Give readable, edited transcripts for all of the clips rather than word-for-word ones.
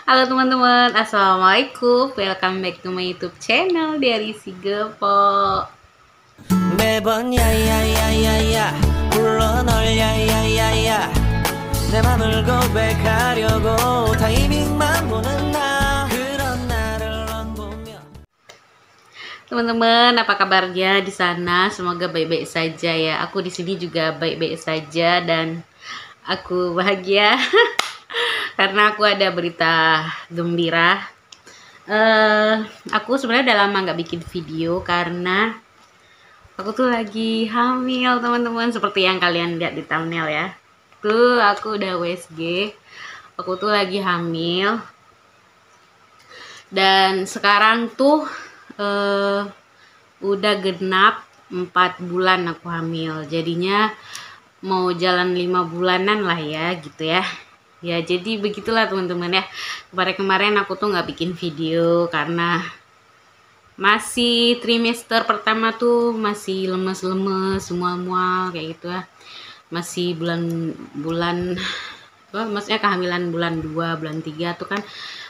Halo teman-teman, assalamualaikum. Welcome back to my YouTube channel dari si Gepo. 매번 야야야야야 불러 널 야야야야 내 맘을 고백하려고 타이밍만 보는 나 그런 나를 넌 보며. Teman-teman, apa kabarnya di sana? Semoga baik-baik saja ya. Aku di sini juga baik-baik saja dan aku bahagia karena aku ada berita gembira. Aku sebenarnya udah lama nggak bikin video karena aku tuh lagi hamil, teman-teman, seperti yang kalian lihat di thumbnail ya. Tuh, aku udah USG. Aku tuh lagi hamil. Dan sekarang tuh udah genap 4 bulan aku hamil. Jadinya mau jalan 5 bulanan lah ya, gitu ya. Ya, jadi begitulah teman-teman ya. Kemarin-kemarin aku tuh nggak bikin video karena masih trimester pertama tuh masih lemes-lemes, mual-mual kayak gitu ya. Masih bulan maksudnya kehamilan bulan 2, bulan 3 tuh kan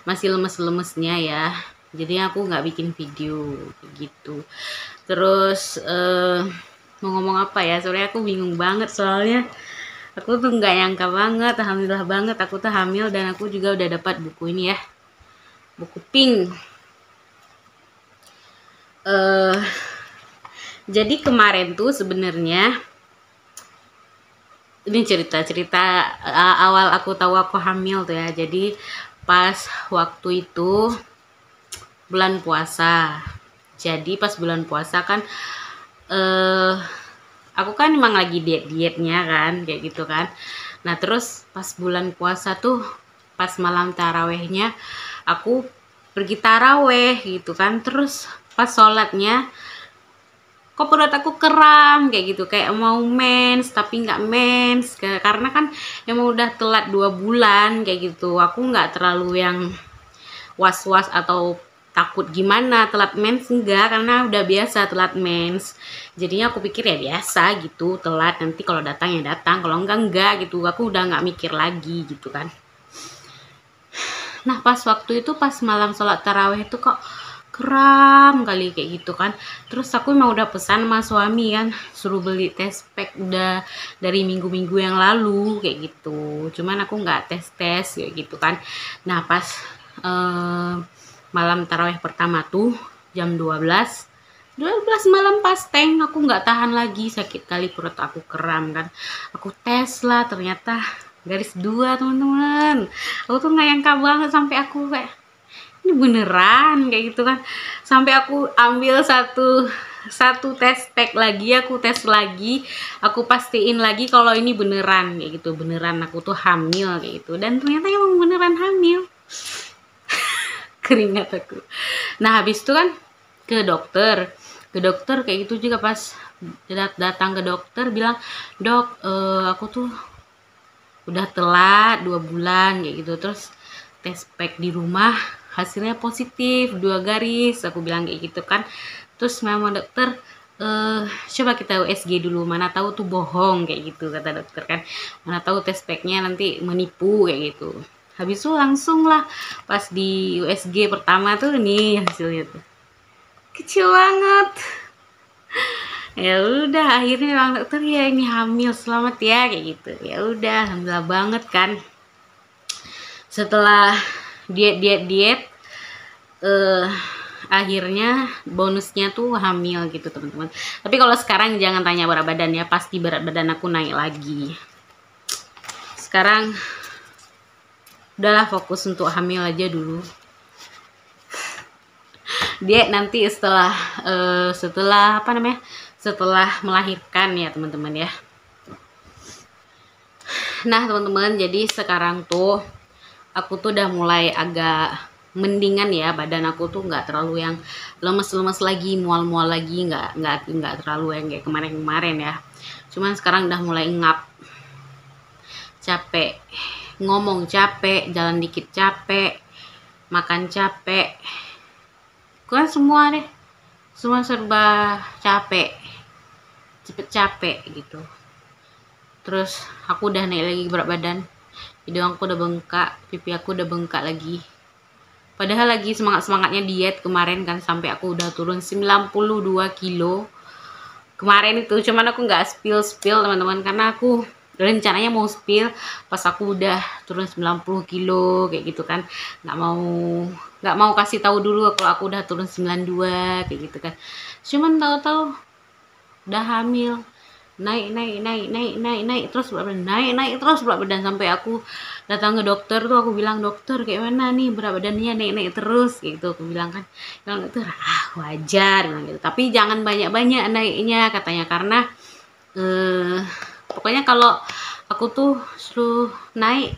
masih lemes-lemesnya ya. Jadi aku nggak bikin video gitu. Terus mau ngomong apa ya? Soalnya aku bingung banget soalnya aku tuh nggak nyangka banget, alhamdulillah banget aku tuh hamil dan aku juga udah dapat buku ini ya. Buku pink. Jadi kemarin tuh sebenarnya ini cerita awal aku tahu aku hamil tuh ya. Jadi pas waktu itu bulan puasa. Jadi pas bulan puasa kan aku kan emang lagi dietnya kan kayak gitu kan. Nah terus pas bulan puasa tuh pas malam tarawehnya aku pergi taraweh gitu kan. Terus pas sholatnya kok perut aku kram kayak gitu, kayak mau mens tapi nggak mens karena kan emang udah telat 2 bulan kayak gitu. Aku nggak terlalu yang was-was atau takut gimana telat mens, enggak, karena udah biasa telat mens. Jadinya aku pikir ya biasa gitu, telat nanti kalau datang ya datang, kalau enggak gitu. Aku udah nggak mikir lagi gitu kan. Nah pas waktu itu pas malam sholat taraweh itu kok kram kali kayak gitu kan. Terus aku emang udah pesan sama suami kan, suruh beli test pack udah dari minggu-minggu yang lalu kayak gitu. Cuman aku nggak tes kayak gitu kan. Nah pas malam taraweh pertama tuh jam 12 malam pas tank, aku nggak tahan lagi, sakit kali perut aku kram kan. Aku tes lah, ternyata garis 2 teman-teman. Aku tuh nggak nyangka banget sampai aku kayak ini beneran kayak gitu kan. Sampai aku ambil satu tes pack lagi, aku tes lagi, aku pastiin lagi kalau ini beneran kayak gitu, beneran aku tuh hamil kayak gitu. Dan ternyata emang beneran hamil. Keringat aku. Nah habis itu kan ke dokter kayak gitu juga. Pas datang ke dokter bilang, dok aku tuh udah telat 2 bulan kayak gitu. Terus tes pack di rumah hasilnya positif 2 garis, aku bilang kayak gitu kan. Terus mama dokter coba kita USG dulu, mana tahu tuh bohong kayak gitu kata dokter kan, mana tahu tes packnya nanti menipu kayak gitu. Habis itu langsung lah pas di USG pertama tuh nih hasilnya tuh kecil banget. Ya udah akhirnya bilang dokter ya ini hamil, selamat ya kayak gitu. Ya udah alhamdulillah banget kan. Setelah diet akhirnya bonusnya tuh hamil gitu teman-teman. Tapi kalau sekarang jangan tanya berat badan ya, pasti berat badan aku naik lagi. Sekarang udahlah fokus untuk hamil aja dulu. Diet nanti setelah apa namanya, setelah melahirkan ya teman-teman ya. Nah teman-teman, jadi sekarang tuh aku tuh udah mulai agak mendingan ya, badan aku tuh nggak terlalu yang lemes-lemes lagi, mual-mual lagi, nggak terlalu yang kayak kemarin-kemarin ya. Cuman sekarang udah mulai ngap, capek, ngomong capek, jalan dikit capek, makan capek, kan semua deh, semua serba capek, cepet capek gitu. Terus aku udah naik lagi berat badan, hidung aku udah bengkak, pipi aku udah bengkak lagi. Padahal lagi semangat-semangatnya diet kemarin kan, sampai aku udah turun 92 kilo kemarin itu. Cuman aku nggak spill teman-teman, karena aku rencananya mau spill pas aku udah turun 90 kilo kayak gitu kan. Nggak mau kasih tahu dulu kalau aku udah turun 92 kayak gitu kan. Cuman tahu-tahu udah hamil, naik terus berat badan, naik terus berat badan, sampai aku datang ke dokter tuh. Aku bilang, dokter kayak mana nih berat badannya naik terus kayak gitu. Aku bilang kan, bilang dokter wajar bilang gitu, tapi jangan banyak naiknya katanya, karena pokoknya kalau aku tuh suruh naik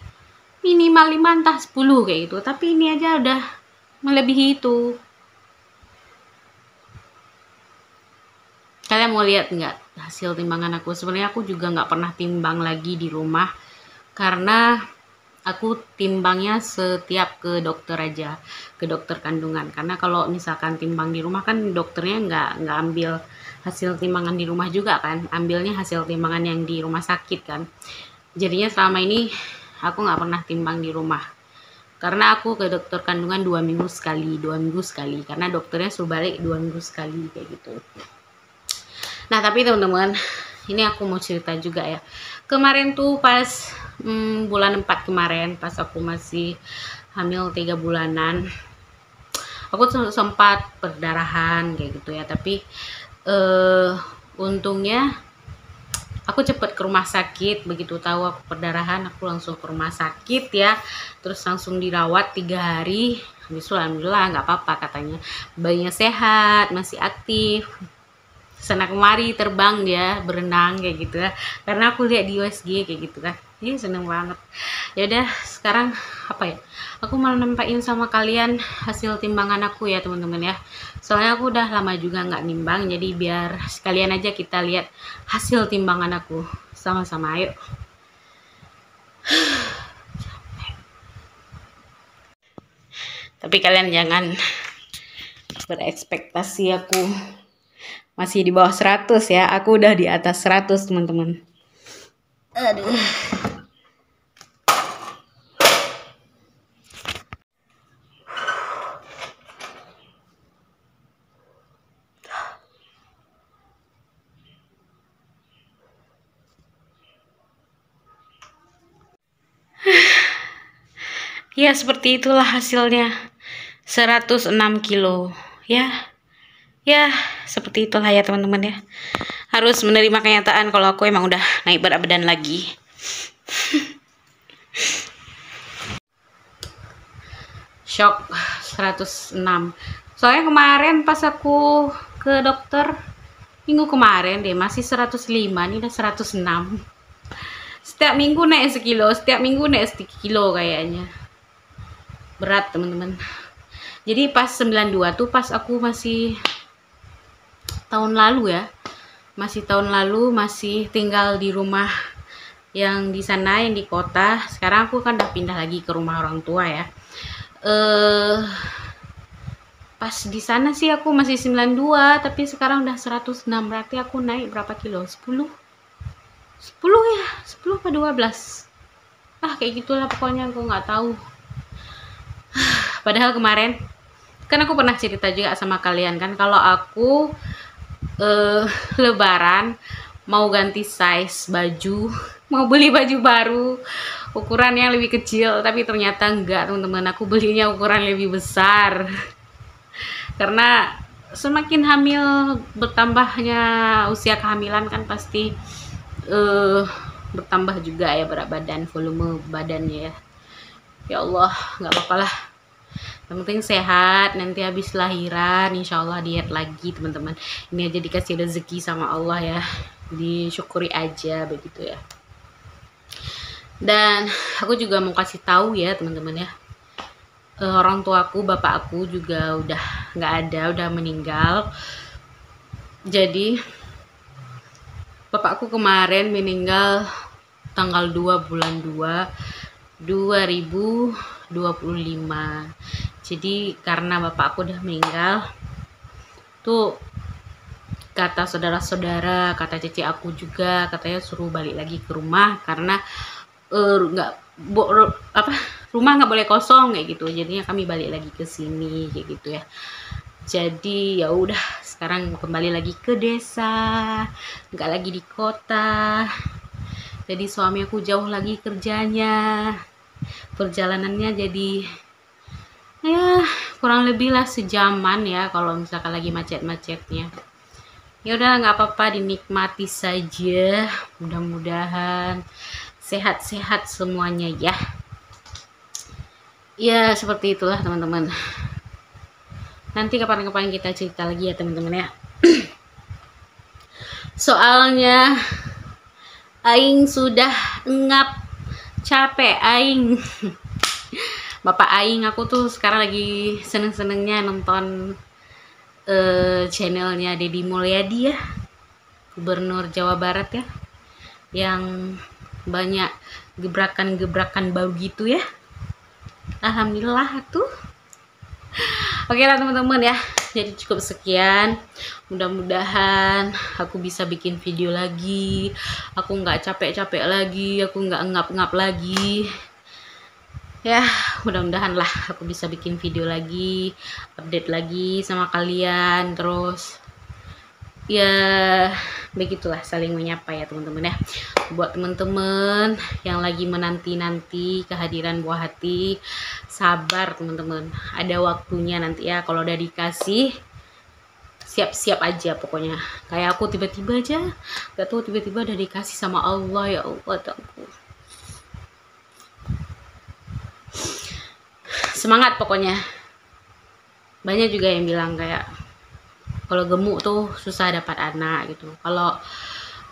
minimal 5 entah 10 kayak gitu, tapi ini aja udah melebihi itu. Kalian mau lihat nggak hasil timbangan aku? Sebenarnya aku juga nggak pernah timbang lagi di rumah, karena aku timbangnya setiap ke dokter aja, ke dokter kandungan. Karena kalau misalkan timbang di rumah kan dokternya nggak ambil hasil timbangan di rumah juga kan, ambilnya hasil timbangan yang di rumah sakit kan. Jadinya selama ini aku nggak pernah timbang di rumah, karena aku ke dokter kandungan 2 minggu sekali, karena dokternya suruh balik 2 minggu sekali kayak gitu. Nah tapi teman-teman, ini aku mau cerita juga ya. Kemarin tuh pas bulan 4 kemarin, pas aku masih hamil 3 bulanan, aku sempat perdarahan kayak gitu ya. Tapi untungnya aku cepet ke rumah sakit. Begitu tahu aku perdarahan, aku langsung ke rumah sakit ya. Terus langsung dirawat 3 hari. Habis itu alhamdulillah nggak apa-apa katanya. Bayinya sehat, masih aktif. Sana kemari terbang dia, berenang kayak gitu ya, karena aku lihat di USG kayak gitu kan. Iya seneng banget. Ya udah, sekarang apa ya, aku mau nampakin sama kalian hasil timbangan aku ya teman-teman ya. Soalnya aku udah lama juga nggak nimbang, jadi biar sekalian aja kita lihat hasil timbangan aku sama-sama. Ayo. Tapi kalian jangan berekspektasi aku masih di bawah 100 ya. Aku udah di atas 100 teman-teman. Aduh. Ya seperti itulah hasilnya, 106 kilo ya. Ya, seperti itulah ya teman-teman ya. Harus menerima kenyataan kalau aku emang udah naik berat badan lagi. Shock 106. Soalnya kemarin pas aku ke dokter minggu kemarin deh masih 105, ini udah 106. Setiap minggu naik sekilo, setiap minggu naik sekilo kayaknya. Berat teman-teman. Jadi pas 92 tuh pas aku masih tahun lalu ya, masih tinggal di rumah yang di sana, yang di kota. Sekarang aku kan udah pindah lagi ke rumah orang tua ya. Pas di sana sih aku masih 92, tapi sekarang udah 106. Berarti aku naik berapa kilo? 10 ya, 10 apa 12. Kayak gitulah pokoknya, aku nggak tahu. Padahal kemarin kan aku pernah cerita juga sama kalian kan, kalau aku lebaran mau ganti size baju, mau beli baju baru ukuran yang lebih kecil, tapi ternyata enggak teman-teman, aku belinya ukuran lebih besar. Karena semakin hamil, bertambahnya usia kehamilan kan pasti bertambah juga ya berat badan, volume badannya ya. Ya Allah, nggak apa-apa lah. Yang penting sehat, nanti habis lahiran insya Allah diet lagi teman-teman. Ini aja dikasih rezeki sama Allah ya, disyukuri aja begitu ya. Dan aku juga mau kasih tahu ya teman-teman ya, orang tuaku, bapak aku juga udah nggak ada, udah meninggal. Jadi bapakku kemarin meninggal tanggal 2 bulan 2 2025. Jadi karena bapak aku udah meninggal tuh, kata saudara-saudara, kata cici aku juga, katanya suruh balik lagi ke rumah karena rumah nggak boleh kosong kayak gitu. Jadinya kami balik lagi ke sini kayak gitu ya. Jadi ya udah, sekarang kembali lagi ke desa, nggak lagi di kota. Jadi suami aku jauh lagi kerjanya, perjalanannya jadi ya kurang lebih lah sejaman ya kalau misalkan lagi macet-macetnya. Ya udah, nggak apa-apa, dinikmati saja. Mudah-mudahan sehat-sehat semuanya ya. Ya seperti itulah teman-teman. Nanti kapan-kapan kita cerita lagi ya teman-teman ya. Soalnya aing sudah engap, capek aing. Bapak aing aku tuh sekarang lagi seneng-senengnya nonton channelnya Deddy Mulyadi ya, Gubernur Jawa Barat ya, yang banyak gebrakan-gebrakan bau gitu ya. Alhamdulillah tuh. Oke lah teman-teman ya, jadi cukup sekian. Mudah-mudahan aku bisa bikin video lagi, aku nggak capek-capek lagi, aku nggak ngap-ngap lagi ya. Mudah-mudahan lah aku bisa bikin video lagi, update lagi sama kalian. Terus ya begitulah, saling menyapa ya teman-teman ya. Buat teman-teman yang lagi menanti-nanti kehadiran buah hati, sabar teman-teman, ada waktunya nanti ya. Kalau udah dikasih, siap-siap aja pokoknya. Kayak aku tiba-tiba aja gak tahu, tiba-tiba udah dikasih sama Allah. Ya Allah, aku semangat pokoknya. Banyak juga yang bilang kayak kalau gemuk tuh susah dapat anak gitu, kalau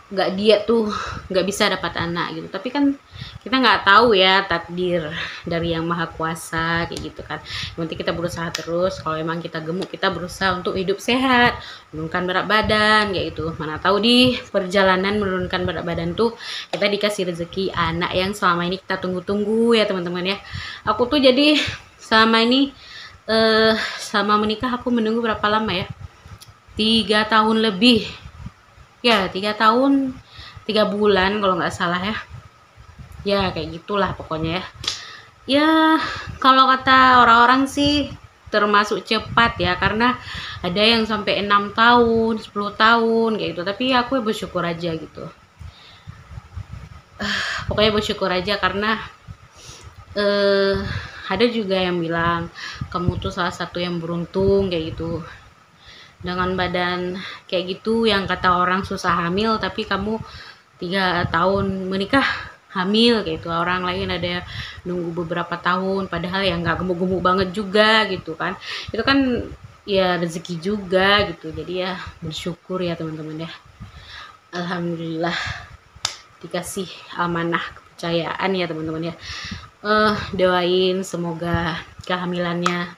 nggak diet tuh nggak bisa dapat anak gitu. Tapi kan kita nggak tahu ya takdir dari yang maha kuasa kayak gitu kan. Yang penting kita berusaha terus. Kalau emang kita gemuk, kita berusaha untuk hidup sehat, menurunkan berat badan kayak gitu. Mana tahu di perjalanan menurunkan berat badan tuh kita dikasih rezeki anak yang selama ini kita tunggu-tunggu ya teman-teman ya. Aku tuh jadi selama ini sama menikah aku menunggu berapa lama ya, 3 tahun lebih ya, 3 tahun 3 bulan kalau nggak salah ya. Ya kayak gitulah pokoknya ya. Ya kalau kata orang-orang sih termasuk cepat ya, karena ada yang sampai 6 tahun 10 tahun kayak gitu. Tapi aku bersyukur aja gitu. Pokoknya bersyukur aja karena ada juga yang bilang kamu tuh salah satu yang beruntung kayak gitu, dengan badan kayak gitu, yang kata orang susah hamil tapi kamu 3 tahun menikah hamil kayak gitu. Orang lain ada yang nunggu beberapa tahun padahal ya nggak gemuk-gemuk banget juga gitu kan. Itu kan ya rezeki juga gitu. Jadi ya bersyukur ya teman-teman ya. Alhamdulillah dikasih amanah kepercayaan ya teman-teman ya. Doain semoga kehamilannya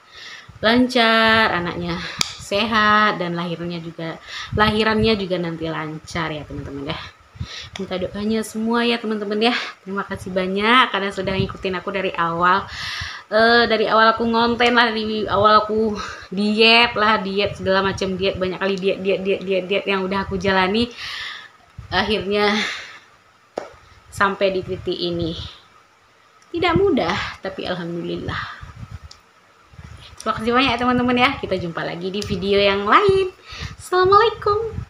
lancar, anaknya sehat, dan lahirannya juga nanti lancar ya teman-teman ya. Minta doanya semua ya teman-teman ya. Terima kasih banyak karena sudah ngikutin aku dari awal. Dari awal aku ngonten lah, dari awal aku diet segala macam diet, banyak kali diet yang udah aku jalani. Akhirnya sampai di titik ini. Tidak mudah, tapi alhamdulillah. Terima kasih banyak ya teman-teman ya. Kita jumpa lagi di video yang lain. Assalamualaikum.